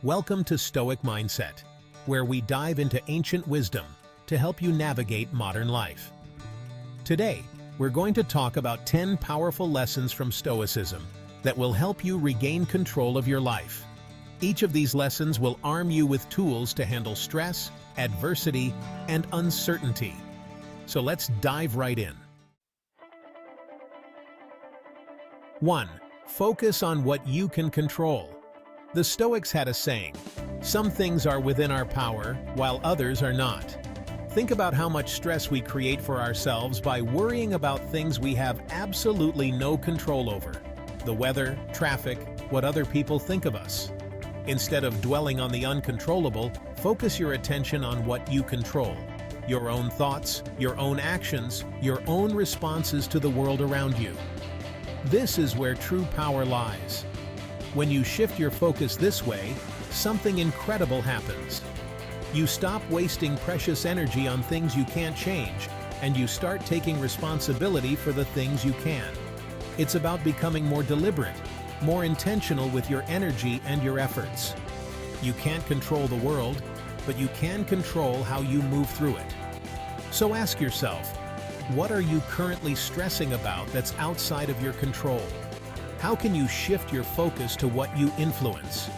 Welcome to Stoic Mindset, where we dive into ancient wisdom to help you navigate modern life. Today, we're going to talk about 10 powerful lessons from Stoicism that will help you regain control of your life. Each of these lessons will arm you with tools to handle stress, adversity, and uncertainty. So let's dive right in. 1. Focus on what you can control. The Stoics had a saying, "Some things are within our power, while others are not." Think about how much stress we create for ourselves by worrying about things we have absolutely no control over. The weather, traffic, what other people think of us. Instead of dwelling on the uncontrollable, focus your attention on what you control. Your own thoughts, your own actions, your own responses to the world around you. This is where true power lies. When you shift your focus this way, something incredible happens. You stop wasting precious energy on things you can't change, and you start taking responsibility for the things you can. It's about becoming more deliberate, more intentional with your energy and your efforts. You can't control the world, but you can control how you move through it. So ask yourself, what are you currently stressing about that's outside of your control? How can you shift your focus to what you influence?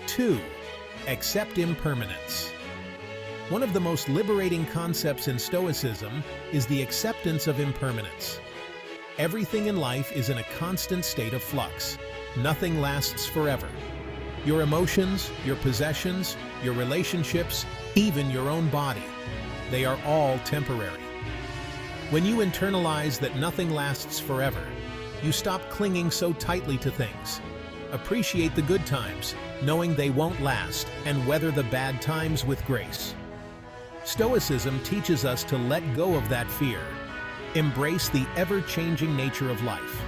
2. Accept impermanence. One of the most liberating concepts in Stoicism is the acceptance of impermanence. Everything in life is in a constant state of flux. Nothing lasts forever. Your emotions, your possessions, your relationships, even your own body, they are all temporary. When you internalize that nothing lasts forever, you stop clinging so tightly to things. Appreciate the good times, knowing they won't last, and weather the bad times with grace. Stoicism teaches us to let go of that fear. Embrace the ever-changing nature of life.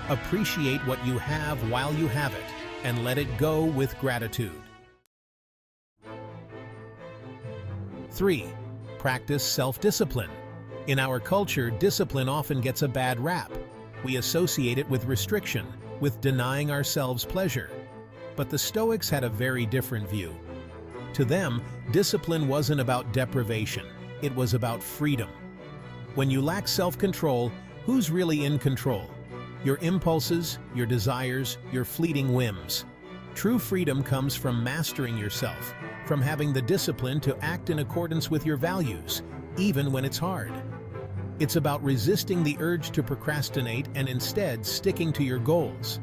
Appreciate what you have while you have it, and let it go with gratitude. 3. Practice self-discipline. In our culture, discipline often gets a bad rap. We associate it with restriction, with denying ourselves pleasure. But the Stoics had a very different view. To them, discipline wasn't about deprivation, it was about freedom. When you lack self-control, who's really in control? Your impulses, your desires, your fleeting whims. True freedom comes from mastering yourself, from having the discipline to act in accordance with your values, even when it's hard. It's about resisting the urge to procrastinate and instead sticking to your goals.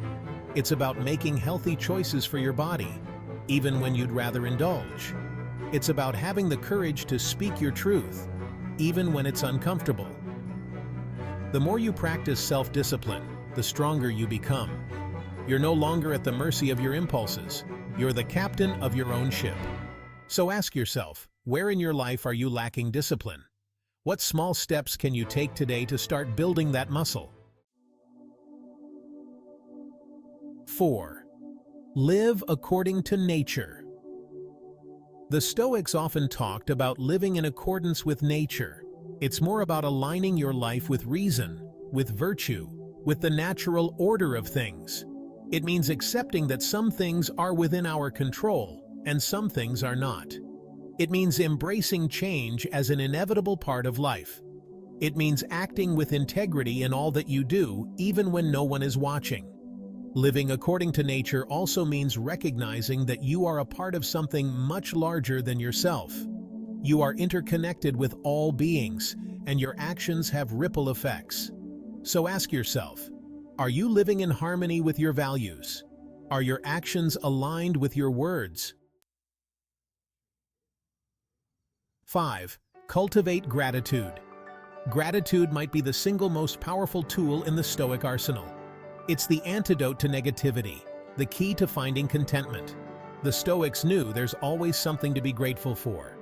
It's about making healthy choices for your body, even when you'd rather indulge. It's about having the courage to speak your truth, even when it's uncomfortable. The more you practice self-discipline, the stronger you become. You're no longer at the mercy of your impulses. You're the captain of your own ship. So ask yourself, where in your life are you lacking discipline? What small steps can you take today to start building that muscle? 4. Live according to nature. The Stoics often talked about living in accordance with nature. It's more about aligning your life with reason, with virtue, with the natural order of things. It means accepting that some things are within our control and some things are not. It means embracing change as an inevitable part of life. It means acting with integrity in all that you do, even when no one is watching. Living according to nature also means recognizing that you are a part of something much larger than yourself. You are interconnected with all beings, and your actions have ripple effects. So ask yourself, are you living in harmony with your values? Are your actions aligned with your words? 5. Cultivate gratitude. Gratitude might be the single most powerful tool in the Stoic arsenal. It's the antidote to negativity, the key to finding contentment. The Stoics knew there's always something to be grateful for.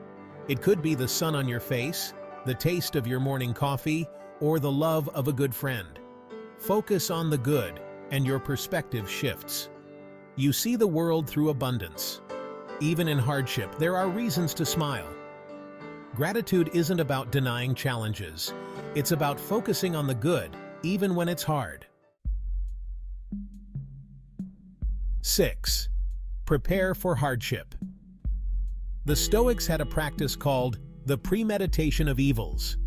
It could be the sun on your face, the taste of your morning coffee, or the love of a good friend. Focus on the good, and your perspective shifts. You see the world through abundance. Even in hardship, there are reasons to smile. Gratitude isn't about denying challenges. It's about focusing on the good, even when it's hard. 6. Prepare for hardship. The Stoics had a practice called the premeditation of evils.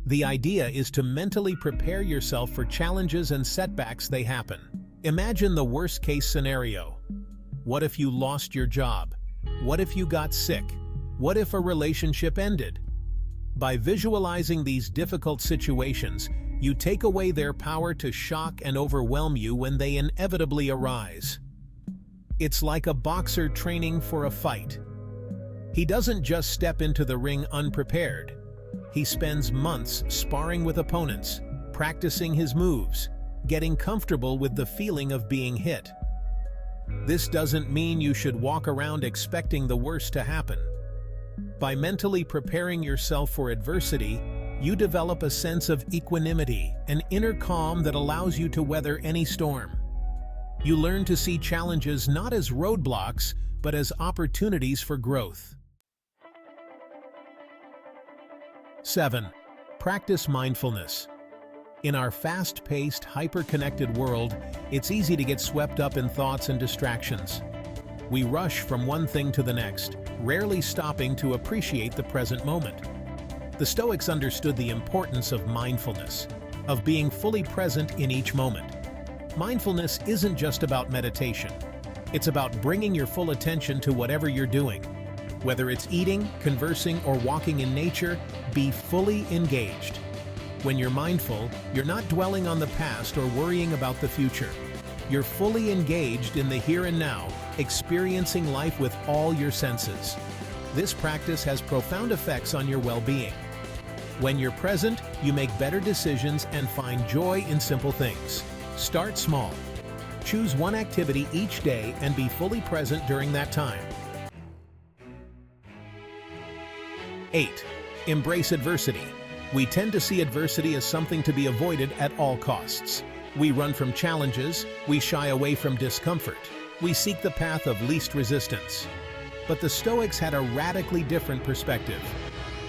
The idea is to mentally prepare yourself for challenges and setbacks they happen. Imagine the worst-case scenario. What if you lost your job? What if you got sick? What if a relationship ended? By visualizing these difficult situations, you take away their power to shock and overwhelm you when they inevitably arise. It's like a boxer training for a fight. He doesn't just step into the ring unprepared. He spends months sparring with opponents, practicing his moves, getting comfortable with the feeling of being hit. This doesn't mean you should walk around expecting the worst to happen. By mentally preparing yourself for adversity, you develop a sense of equanimity, an inner calm that allows you to weather any storm. You learn to see challenges not as roadblocks, but as opportunities for growth. 7. Practice mindfulness. In our fast-paced, hyper-connected world, it's easy to get swept up in thoughts and distractions. We rush from one thing to the next, rarely stopping to appreciate the present moment. The Stoics understood the importance of mindfulness, of being fully present in each moment. Mindfulness isn't just about meditation. It's about bringing your full attention to whatever you're doing. Whether it's eating, conversing, or walking in nature, be fully engaged. When you're mindful, you're not dwelling on the past or worrying about the future. You're fully engaged in the here and now, experiencing life with all your senses. This practice has profound effects on your well-being. When you're present, you make better decisions and find joy in simple things. Start small. Choose one activity each day and be fully present during that time. 8. Embrace adversity. We tend to see adversity as something to be avoided at all costs. We run from challenges, we shy away from discomfort, we seek the path of least resistance. But the Stoics had a radically different perspective.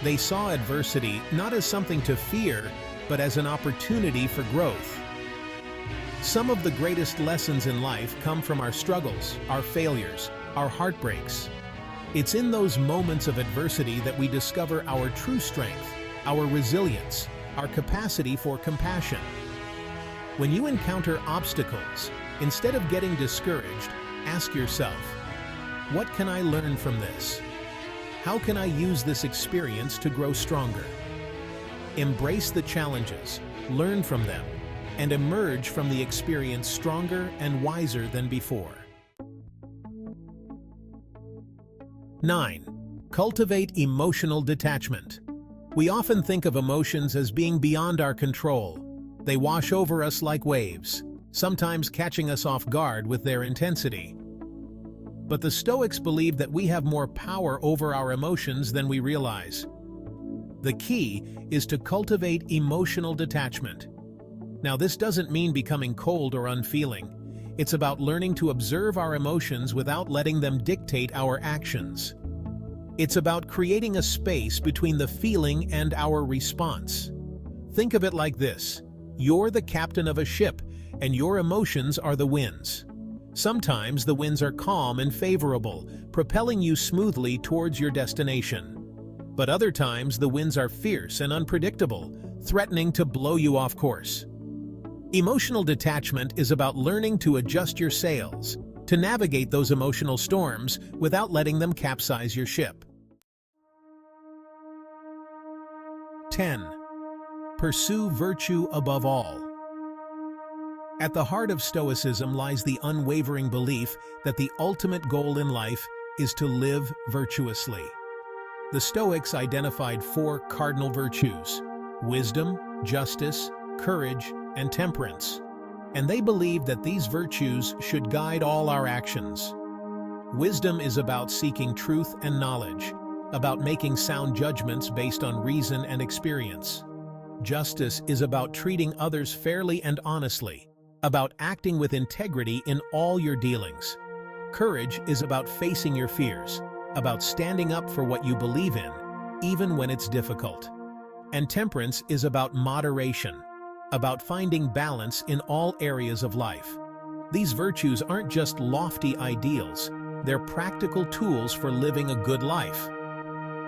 They saw adversity not as something to fear, but as an opportunity for growth. Some of the greatest lessons in life come from our struggles, our failures, our heartbreaks. It's in those moments of adversity that we discover our true strength, our resilience, our capacity for compassion. When you encounter obstacles, instead of getting discouraged, ask yourself, what can I learn from this? How can I use this experience to grow stronger? Embrace the challenges, learn from them, and emerge from the experience stronger and wiser than before. 9. Cultivate emotional detachment. We often think of emotions as being beyond our control. They wash over us like waves, sometimes catching us off guard with their intensity. But the Stoics believe that we have more power over our emotions than we realize. The key is to cultivate emotional detachment. Now, this doesn't mean becoming cold or unfeeling. It's about learning to observe our emotions without letting them dictate our actions. It's about creating a space between the feeling and our response. Think of it like this. You're the captain of a ship, and your emotions are the winds. Sometimes the winds are calm and favorable, propelling you smoothly towards your destination. But other times the winds are fierce and unpredictable, threatening to blow you off course. Emotional detachment is about learning to adjust your sails, to navigate those emotional storms without letting them capsize your ship. 10. Pursue virtue above all. At the heart of Stoicism lies the unwavering belief that the ultimate goal in life is to live virtuously. The Stoics identified 4 cardinal virtues: wisdom, justice, courage, and temperance. And they believed that these virtues should guide all our actions. Wisdom is about seeking truth and knowledge, about making sound judgments based on reason and experience. Justice is about treating others fairly and honestly, about acting with integrity in all your dealings. Courage is about facing your fears, about standing up for what you believe in, even when it's difficult. And temperance is about moderation, about finding balance in all areas of life. These virtues aren't just lofty ideals, they're practical tools for living a good life.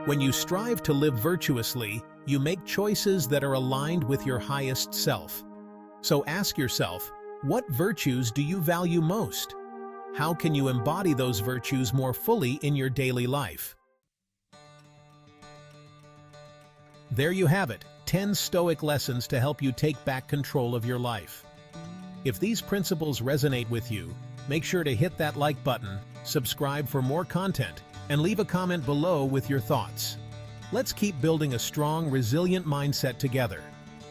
When you strive to live virtuously, you make choices that are aligned with your highest self. So ask yourself, what virtues do you value most? How can you embody those virtues more fully in your daily life? There you have it, 10 Stoic lessons to help you take back control of your life. If these principles resonate with you, make sure to hit that like button, subscribe for more content, and leave a comment below with your thoughts. Let's keep building a strong, resilient mindset together.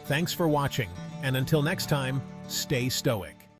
Thanks for watching, and until next time, stay Stoic.